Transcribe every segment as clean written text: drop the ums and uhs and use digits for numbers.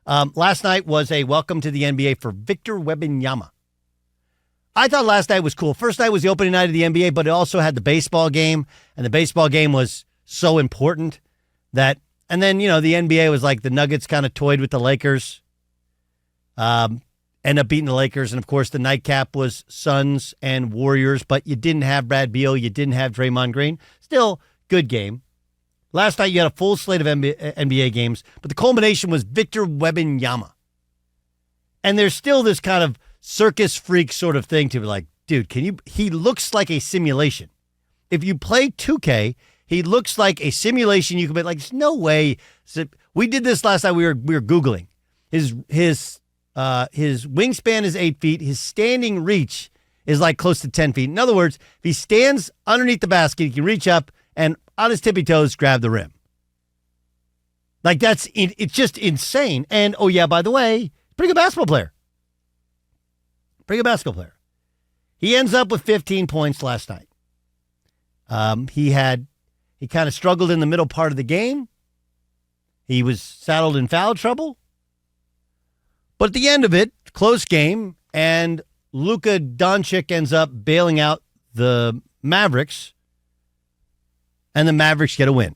Last night was a welcome to the NBA for Victor Wembanyama. I thought last night was cool. First night was the opening night of the NBA, but it also had the baseball game, and the baseball game was so important that, and then, the NBA was like the Nuggets kind of toyed with the Lakers, end up beating the Lakers, and of course the nightcap was Suns and Warriors, but you didn't have Brad Beal, you didn't have Draymond Green. Still, good game. Last night you had a full slate of NBA games, but the culmination was Victor Wembanyama. And there's still this kind of circus freak sort of thing to be like, dude, he looks like a simulation. If you play 2K, he looks like a simulation you can be like, there's no way. So we did this last night. We were Googling. His wingspan is 8 feet. His standing reach is like close to 10 feet. In other words, if he stands underneath the basket, he can reach up and on his tippy toes grab the rim. Like it's just insane. And oh yeah, by the way, pretty good basketball player. He ends up with 15 points last night. He kind of struggled in the middle part of the game. He was saddled in foul trouble. But at the end of it, close game, and Luka Doncic ends up bailing out the Mavericks, and the Mavericks get a win.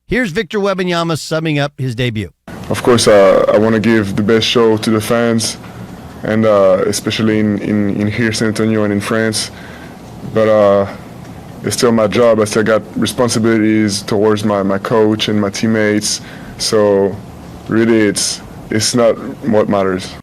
Here's Victor Wembanyama summing up his debut. Of course, I want to give the best show to the fans, and especially in here, San Antonio, and in France. But it's still my job. I still got responsibilities towards my coach and my teammates. So really, it's not what matters.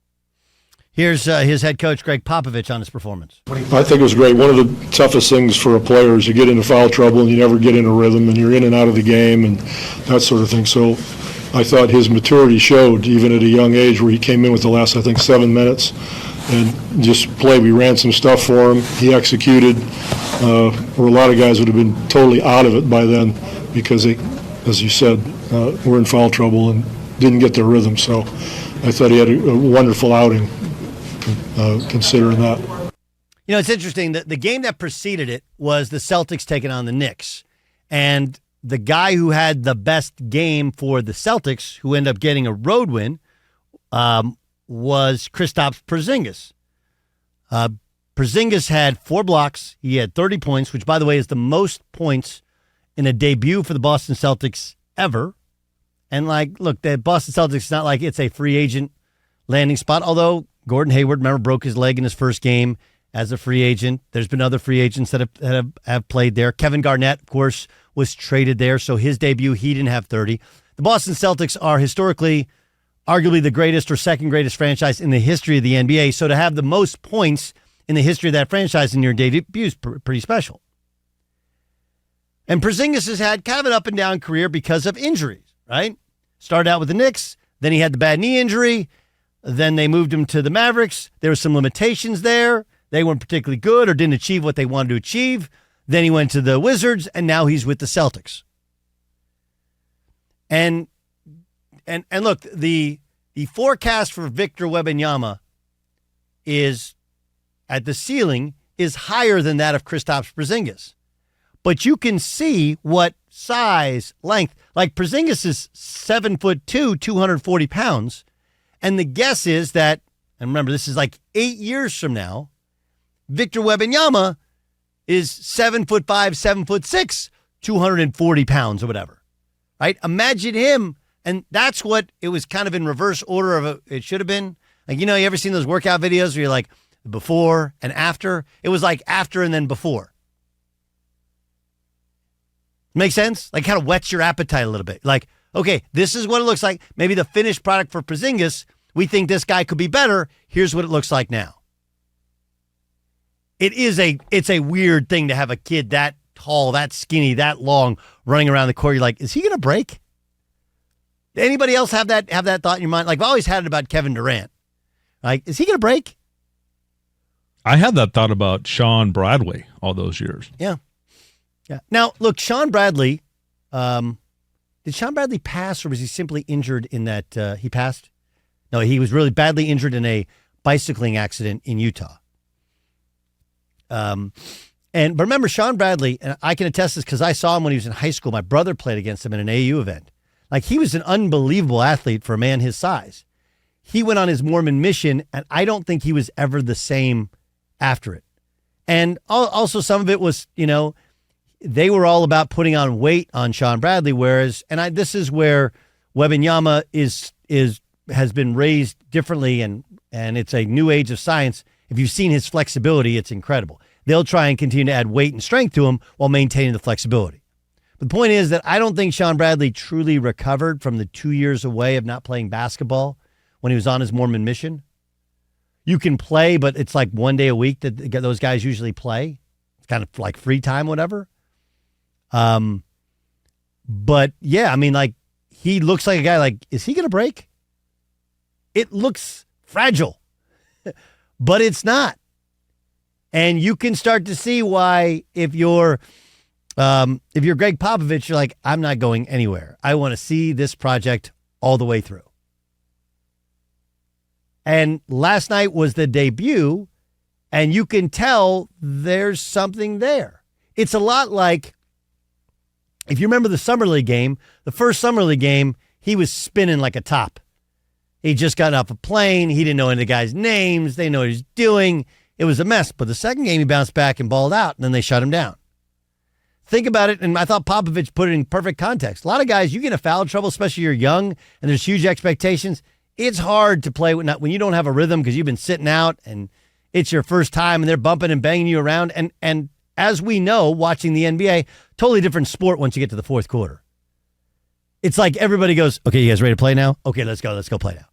Here's his head coach, Greg Popovich, on his performance. I think it was great. One of the toughest things for a player is you get into foul trouble and you never get in a rhythm and you're in and out of the game and that sort of thing. So I thought his maturity showed even at a young age where he came in with the last, 7 minutes and just played. We ran some stuff for him. He executed where a lot of guys would have been totally out of it by then because they, as you said, were in foul trouble and didn't get their rhythm. So I thought he had a wonderful outing. Considering that. It's interesting that the game that preceded it was the Celtics taking on the Knicks. And the guy who had the best game for the Celtics, who ended up getting a road win, was Kristaps Porzingis. Porzingis had 4 blocks. He had 30 points, which, by the way, is the most points in a debut for the Boston Celtics ever. And, look, the Boston Celtics, it's not like it's a free agent landing spot, although Gordon Hayward, remember, broke his leg in his first game as a free agent. There's been other free agents that have played there. Kevin Garnett, of course, was traded there, so his debut, he didn't have 30. The Boston Celtics are historically arguably the greatest or second greatest franchise in the history of the NBA, so to have the most points in the history of that franchise in your debut is pretty special. And Porzingis has had kind of an up-and-down career because of injuries, right? Started out with the Knicks, then he had the bad knee injury. Then they moved him to the Mavericks. There were some limitations there. They weren't particularly good or didn't achieve what they wanted to achieve. Then he went to the Wizards, and now he's with the Celtics. And look, the forecast for Victor Wembanyama is at the ceiling is higher than that of Kristaps Porzingis. But you can see what size, length, like Porzingis is 7'2", 240 pounds. And the guess is that, and remember, this is like 8 years from now, Victor Wembanyama is 7'5", 7'6", 240 pounds or whatever, right? Imagine him, and that's what it was kind of in reverse order of it should have been. Like, you ever seen those workout videos where you're like before and after? It was like after and then before. Make sense? Like kind of whets your appetite a little bit. Like, okay, this is what it looks like. Maybe the finished product for Porzingis, we think this guy could be better. Here's what it looks like now. It's a weird thing to have a kid that tall, that skinny, that long running around the court. You're like, is he going to break? Anybody else have that thought in your mind? Like, I've always had it about Kevin Durant. Like, is he going to break? I had that thought about Sean Bradley all those years. Yeah. Now, look, Sean Bradley, did Sean Bradley pass, or was he simply injured in that he passed? No, he was really badly injured in a bicycling accident in Utah. But remember, Sean Bradley, and I can attest this because I saw him when he was in high school. My brother played against him in an AU event. Like, he was an unbelievable athlete for a man his size. he went on his Mormon mission, and I don't think he was ever the same after it. And also some of it was, they were all about putting on weight on Sean Bradley, whereas, this is where Wembanyama has been raised differently, and it's a new age of science. If you've seen his flexibility, it's incredible. They'll try and continue to add weight and strength to him while maintaining the flexibility. But the point is that I don't think Sean Bradley truly recovered from the 2 years away of not playing basketball when he was on his Mormon mission. You can play, but it's like 1 day a week that those guys usually play. It's kind of like free time, whatever. But yeah, he looks like a guy is he going to break? It looks fragile, but it's not. And you can start to see why if you're Greg Popovich, you're like, I'm not going anywhere. I want to see this project all the way through. And last night was the debut, and you can tell there's something there. It's a lot like, if you remember the Summer League game, the first Summer League game, he was spinning like a top. He just got off a plane. He didn't know any of the guys' names. They didn't know what he was doing. It was a mess. But the second game, he bounced back and balled out, and then they shut him down. Think about it, and I thought Popovich put it in perfect context. A lot of guys, you get in foul trouble, especially you're young, and there's huge expectations. It's hard to play when you don't have a rhythm because you've been sitting out, and it's your first time, and they're bumping and banging you around. And as we know, watching the NBA, totally different sport once you get to the fourth quarter. It's like everybody goes, okay, you guys ready to play now? Okay, let's go play now.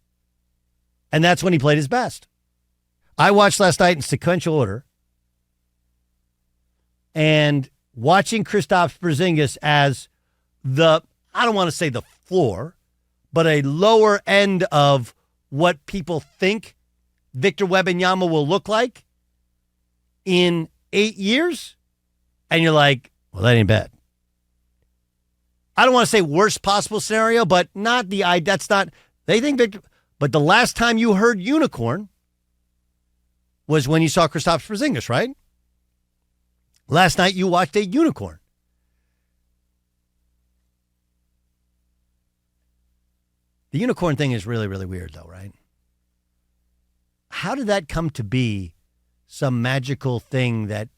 And that's when he played his best. I watched last night in sequential order, and watching Kristaps Porzingis as I don't want to say the floor, but a lower end of what people think Victor Wembanyama will look like in 8 years. And you're like, well, that ain't bad. I don't want to say worst possible scenario, but they think Victor. But the last time you heard unicorn was when you saw Kristaps Porzingis, right? Last night you watched a unicorn. The unicorn thing is really, really weird, though, right? How did that come to be some magical thing that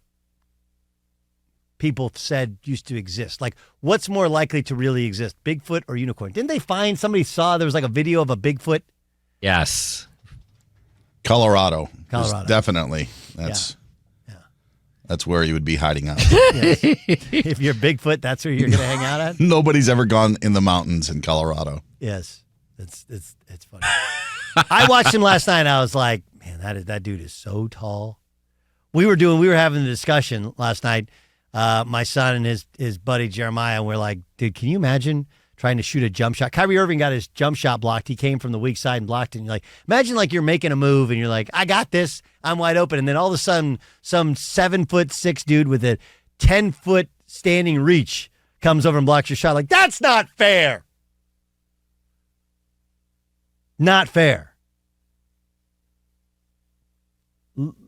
people said used to exist? Like, what's more likely to really exist, Bigfoot or unicorn? Didn't they find, somebody saw there was like a video of a Bigfoot? Yes. Colorado. Definitely. That's where you would be hiding out. Yes. If you're Bigfoot, that's where you're going to hang out at? Nobody's ever gone in the mountains in Colorado. Yes. It's funny. I watched him last night, and I was like, man, that dude is so tall. We were having a discussion last night, my son and his buddy Jeremiah, and we're like, dude, can you imagine trying to shoot a jump shot? Kyrie Irving got his jump shot blocked. He came from the weak side and blocked it. And you're like, imagine like you're making a move and you're like, I got this. I'm wide open. And then all of a sudden, some 7'6" dude with a 10-foot standing reach comes over and blocks your shot. Like, that's not fair. Not fair.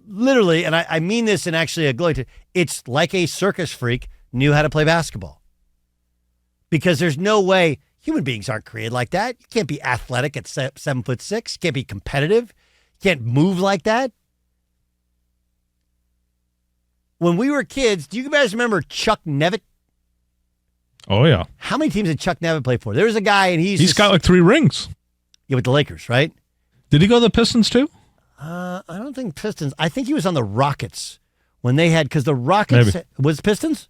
Literally, and I mean this in actually a glory, it's like a circus freak knew how to play basketball. Because there's no way, human beings aren't created like that. You can't be athletic at 7'6". You can't be competitive. You can't move like that. When we were kids, do you guys remember Chuck Nevitt? Oh, yeah. How many teams did Chuck Nevitt play for? There was a guy, and he's got like 3 rings. Yeah, with the Lakers, right? Did he go to the Pistons too? I don't think Pistons. I think he was on the Rockets when they had, because the Rockets was Pistons.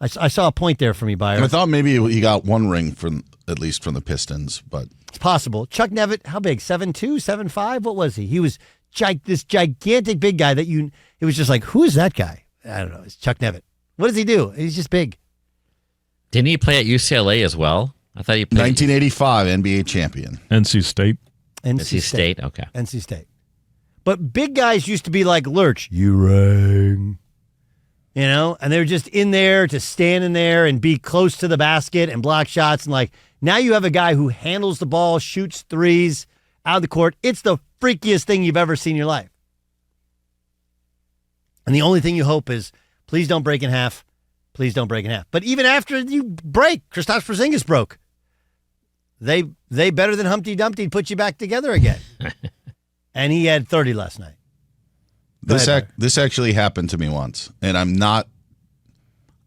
I saw a point there from you, Byron. I thought maybe he got 1 ring at least from the Pistons, but it's possible. Chuck Nevitt, how big? 7'2", 7'5"? What was he? He was this gigantic big guy that it was just like, who is that guy? I don't know. It's Chuck Nevitt. What does he do? He's just big. Didn't he play at UCLA as well? I thought he played 1985 NBA champion. NC State. NC State, okay. NC State. But big guys used to be like Lurch. You rang. And they're just in there to stand in there and be close to the basket and block shots. And like, now you have a guy who handles the ball, shoots threes out of the court. It's the freakiest thing you've ever seen in your life. And the only thing you hope is, please don't break in half. Please don't break in half. But even after you break, Kristaps Porzingis broke. they better than Humpty Dumpty put you back together again. And he had 30 last night. This actually happened to me once, and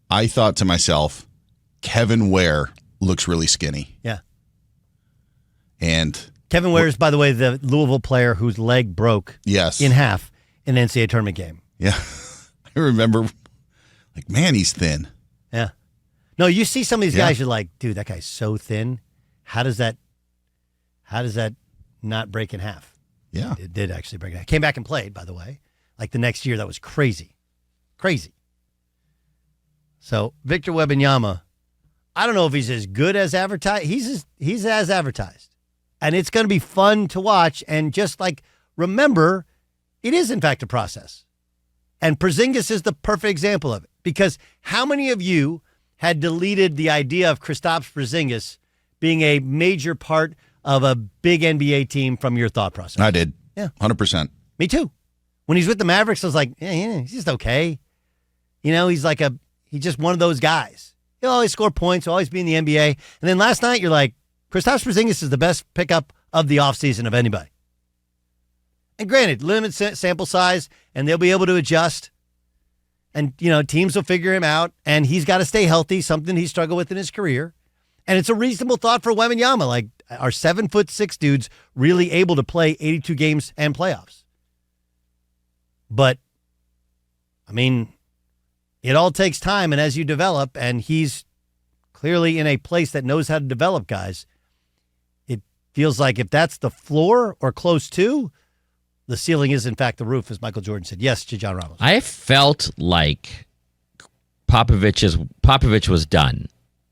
I thought to myself, Kevin Ware looks really skinny. Yeah. And Kevin Ware is, by the way, the Louisville player whose leg broke yes, in half in an NCAA tournament game. Yeah. I remember, like, man, he's thin. Yeah. No, you see some of these Yeah. guys, you're like, dude, that guy's so thin. How does that not break in half? Yeah. It did actually break in half. Came back and played, by the way. Like the next year, that was crazy. Crazy. So Victor Wembanyama, I don't know if he's as good as advertised. He's as advertised. And it's going to be fun to watch. And just like, remember, it is in fact a process. And Porzingis is the perfect example of it. Because how many of you had deleted the idea of Kristaps Porzingis being a major part of a big NBA team from your thought process? I did. Yeah. 100%. Me too. When he's with the Mavericks, I was like, yeah, he's just okay. You know, he's just one of those guys. He'll always score points, he'll always be in the NBA. And then last night, you're like, Kristaps Porzingis is the best pickup of the offseason of anybody. And granted, limited sample size, and they'll be able to adjust. And, you know, teams will figure him out, and he's got to stay healthy, something he struggled with in his career. And it's a reasonable thought for Wembanyama. Like, are 7'6" dudes really able to play 82 games and playoffs? But, I mean, it all takes time, and as you develop, and he's clearly in a place that knows how to develop guys, it feels like if that's the floor or close to, the ceiling is, in fact, the roof, as Michael Jordan said. Yes, to John Ramos. I felt like Popovich was done,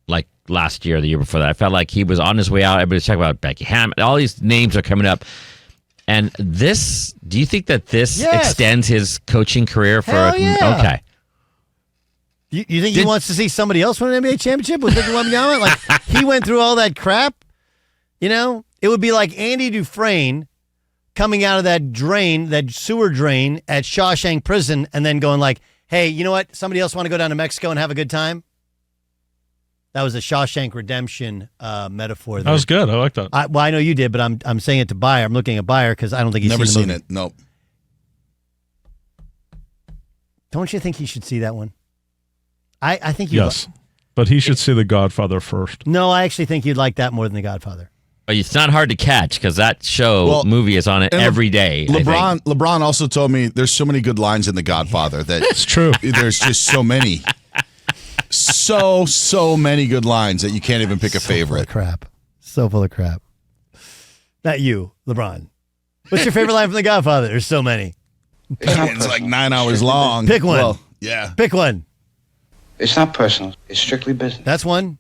like last year, the year before that. I felt like he was on his way out. Everybody's talking about Becky Hammond. All these names are coming up. And this, do you think that this extends his coaching career for? Hell yeah. Okay. You think he wants to see somebody else win an NBA championship with Victor Wembanyama? Like, he went through all that crap. You know, it would be like Andy Dufresne coming out of that sewer drain at Shawshank Prison and then going like, hey, you know what? Somebody else want to go down to Mexico and have a good time? That was a Shawshank Redemption metaphor. That was good. I like that. I know you did, but I'm saying it to Bayer. I'm looking at Bayer because I don't think he's Never seen it. Nope. Don't you think he should see that one? I think yes, but he should see The Godfather first. No, I actually think you'd like that more than The Godfather. It's not hard to catch because that movie is on it every day. LeBron also told me there's so many good lines in The Godfather that it's true. There's just so many. So many good lines that you can't even pick a favorite. So full of crap. Not you, LeBron. What's your favorite line from The Godfather? There's so many. It's like 9 hours long. Pick one. Well, yeah. Pick one. It's not personal. It's strictly business. That's one.